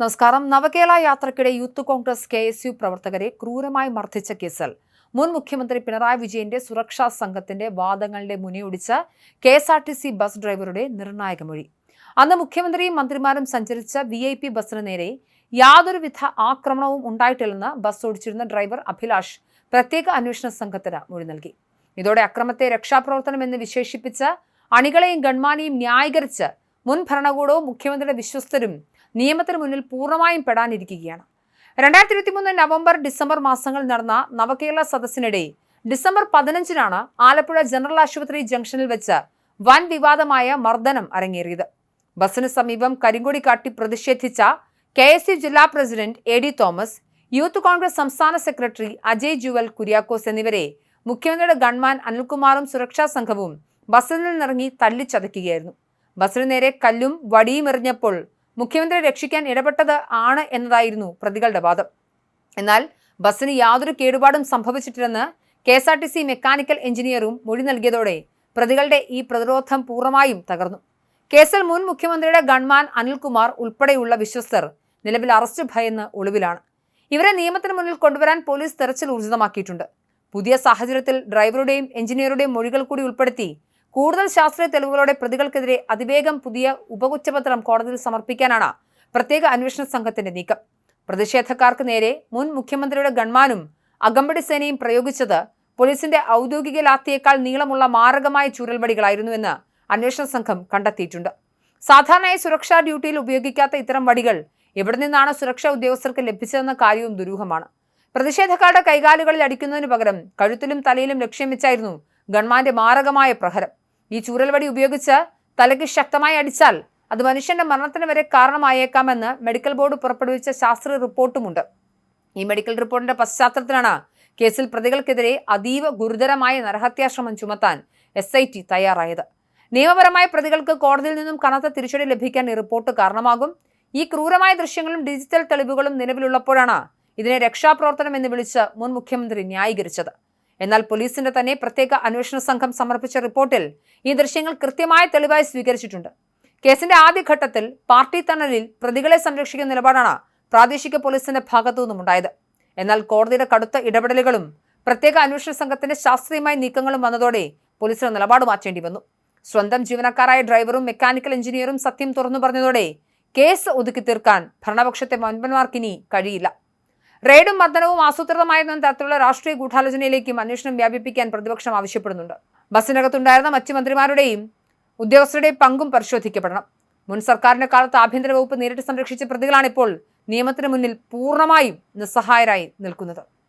നമസ്കാരം. നവകേരള യാത്രയ്ക്കിടെ youth Congress KSU പ്രവർത്തകരെ ക്രൂരമായി മർദ്ദിച്ച കേസിൽ മുൻ മുഖ്യമന്ത്രി പിണറായി വിജയന്റെ സുരക്ഷാ സംഘത്തിന്റെ വാദങ്ങളുടെ മുനയൊടിച്ച KSRTC ബസ് ഡ്രൈവറുടെ നിർണായക മൊഴി. അന്ന് മുഖ്യമന്ത്രിയും മന്ത്രിമാരും സഞ്ചരിച്ച VIP ബസിന് നേരെ യാതൊരുവിധ ആക്രമണവും ഉണ്ടായിട്ടില്ലെന്ന് ബസ് ഓടിച്ചിരുന്ന ഡ്രൈവർ അഭിലാഷ് പ്രത്യേക അന്വേഷണ സംഘത്തിന് മൊഴി നൽകി. ഇതോടെ അക്രമത്തെ രക്ഷാപ്രവർത്തനം എന്ന് വിശേഷിപ്പിച്ച അണികളെയും ഗൺമാനെയും ന്യായീകരിച്ച് മുൻ ഭരണകൂടവും മുഖ്യമന്ത്രിയുടെ വിശ്വസ്തരും നിയമത്തിന് മുന്നിൽ പൂർണ്ണമായും പെടാനിരിക്കുകയാണ്. 2023 നവംബർ ഡിസംബർ മാസങ്ങളിൽ നടന്ന നവകേരള സദസ്സിനിടെ ഡിസംബർ 15-നാണ് ആലപ്പുഴ ജനറൽ ആശുപത്രി ജംഗ്ഷനിൽ വെച്ച് വൻ വിവാദമായ മർദ്ദനം അരങ്ങേറിയത്. ബസിന് സമീപം കരിങ്കൊടി കാട്ടി പ്രതിഷേധിച്ച KSU ജില്ലാ president AD Thomas, youth Congress സംസ്ഥാന സെക്രട്ടറി അജയ് ജുവൽ കുര്യാക്കോസ് എന്നിവരെ മുഖ്യമന്ത്രിയുടെ ഗൺമാൻ അനിൽകുമാറും സുരക്ഷാ സംഘവും ബസിൽ നിന്നിറങ്ങി തല്ലിച്ചതയ്ക്കുകയായിരുന്നു. ബസിന് നേരെ കല്ലും വടിയും എറിഞ്ഞപ്പോൾ മുഖ്യമന്ത്രിയെ രക്ഷിക്കാൻ ഇടപെട്ടത് ആണ് എന്നതായിരുന്നു പ്രതികളുടെ വാദം. എന്നാൽ ബസിന് യാതൊരു കേടുപാടും സംഭവിച്ചിട്ടില്ലെന്ന് KSRTC മെക്കാനിക്കൽ എഞ്ചിനീയറും മൊഴി നൽകിയതോടെ പ്രതികളുടെ ഈ പ്രതിരോധം പൂർണ്ണമായും തകർന്നു. കേസിൽ മുൻ മുഖ്യമന്ത്രിയുടെ ഗൺമാൻ അനിൽകുമാർ ഉൾപ്പെടെയുള്ള വിശ്വസ്തർ നിലവിൽ അറസ്റ്റ് ഭയന്ന് ഒളിവിലാണ്. ഇവരെ നിയമത്തിന് മുന്നിൽ കൊണ്ടുവരാൻ പോലീസ് തെരച്ചിൽ ഊർജിതമാക്കിയിട്ടുണ്ട്. പുതിയ സാഹചര്യത്തിൽ ഡ്രൈവറുടെയും എഞ്ചിനീയറുടെയും മൊഴികൾ കൂടി ഉൾപ്പെടുത്തി കൂടുതൽ ശാസ്ത്രീയ തെളിവുകളോടെ പ്രതികൾക്കെതിരെ അതിവേഗം പുതിയ ഉപകുറ്റപത്രം കോടതിയിൽ സമർപ്പിക്കാനാണ് പ്രത്യേക അന്വേഷണ സംഘത്തിന്റെ നീക്കം. പ്രതിഷേധക്കാർക്ക് നേരെ മുൻ മുഖ്യമന്ത്രിയുടെ ഗൺമാനും അകമ്പടി സേനയും പ്രയോഗിച്ചത് പോലീസിന്റെ ഔദ്യോഗിക ലാത്തിയേക്കാൾ നീളമുള്ള മാരകമായ ചുരൽവടികളായിരുന്നുവെന്ന് അന്വേഷണ സംഘം കണ്ടെത്തിയിട്ടുണ്ട്. സാധാരണയായി സുരക്ഷാ ഡ്യൂട്ടിയിൽ ഉപയോഗിക്കാത്ത ഇത്തരം വടികൾ എവിടെ നിന്നാണ് സുരക്ഷാ ഉദ്യോഗസ്ഥർക്ക് ലഭിച്ചതെന്ന കാര്യവും ദുരൂഹമാണ്. പ്രതിഷേധക്കാരുടെ കൈകാലുകളിൽ അടിക്കുന്നതിനു പകരം കഴുത്തിലും തലയിലും ലക്ഷ്യം വെച്ചായിരുന്നു ഗൺമാന്റെ മാരകമായ പ്രഹരം. ഈ ചൂരൽവടി ഉപയോഗിച്ച് തലയ്ക്ക് ശക്തമായി അടിച്ചാൽ അത് മനുഷ്യന്റെ മരണത്തിന് വരെ കാരണമായേക്കാമെന്ന് മെഡിക്കൽ ബോർഡ് പുറപ്പെടുവിച്ച ശാസ്ത്രീയ റിപ്പോർട്ടുമുണ്ട്. ഈ മെഡിക്കൽ റിപ്പോർട്ടിന്റെ പശ്ചാത്തലത്തിലാണ് കേസിൽ പ്രതികൾക്കെതിരെ അതീവ ഗുരുതരമായ നരഹത്യാശ്രമം ചുമത്താൻ SIT തയ്യാറായത്. നിയമപരമായ പ്രതികൾക്ക് കോടതിയിൽ നിന്നും കനത്ത തിരിച്ചടി ലഭിക്കാൻ ഈ റിപ്പോർട്ട് കാരണമാകും. ഈ ക്രൂരമായ ദൃശ്യങ്ങളും ഡിജിറ്റൽ തെളിവുകളും നിലവിലുള്ളപ്പോഴാണ് ഇതിനെ രക്ഷാപ്രവർത്തനം എന്ന് വിളിച്ച് മുൻ മുഖ്യമന്ത്രി ന്യായീകരിച്ചത്. എന്നാൽ പോലീസിന്റെ തന്നെ പ്രത്യേക അന്വേഷണ സംഘം സമർപ്പിച്ച റിപ്പോർട്ടിൽ ഈ ദൃശ്യങ്ങൾ കൃത്യമായ തെളിവായി സ്വീകരിച്ചിട്ടുണ്ട്. കേസിന്റെ ആദ്യഘട്ടത്തിൽ പാർട്ടി തണലിൽ പ്രതികളെ സംരക്ഷിക്കുന്ന നിലപാടാണ് പ്രാദേശിക പോലീസിന്റെ ഭാഗത്തു നിന്നുമുണ്ടായത്. എന്നാൽ കോടതിയുടെ കടുത്ത ഇടപെടലുകളും പ്രത്യേക അന്വേഷണ സംഘത്തിന്റെ ശാസ്ത്രീയമായ നീക്കങ്ങളും വന്നതോടെ പോലീസിന് നിലപാട് മാറ്റേണ്ടി വന്നു. സ്വന്തം ജീവനക്കാരായ ഡ്രൈവറും മെക്കാനിക്കൽ എഞ്ചിനീയറും സത്യം തുറന്നു പറഞ്ഞതോടെ കേസ് ഒതുക്കി തീർക്കാൻ ഭരണപക്ഷത്തെ വൻപന്മാർക്കിനി കഴിയില്ല. റെയ്ഡും മർദ്ദനവും ആസൂത്രിതമായിരുന്ന തരത്തിലുള്ള രാഷ്ട്രീയ ഗൂഢാലോചനയിലേക്കും അന്വേഷണം വ്യാപിപ്പിക്കാൻ പ്രതിപക്ഷം ആവശ്യപ്പെടുന്നുണ്ട്. ബസിനകത്തുണ്ടായിരുന്ന മറ്റ് മന്ത്രിമാരുടെയും ഉദ്യോഗസ്ഥരുടെയും പങ്കും പരിശോധിക്കപ്പെടണം. മുൻ സർക്കാരിന്റെ കാലത്ത് ആഭ്യന്തര വകുപ്പ് നേരിട്ട് സംരക്ഷിച്ച പ്രതികളാണിപ്പോൾ നിയമത്തിന് മുന്നിൽ പൂർണ്ണമായും നിസ്സഹായരായി നിൽക്കുന്നത്.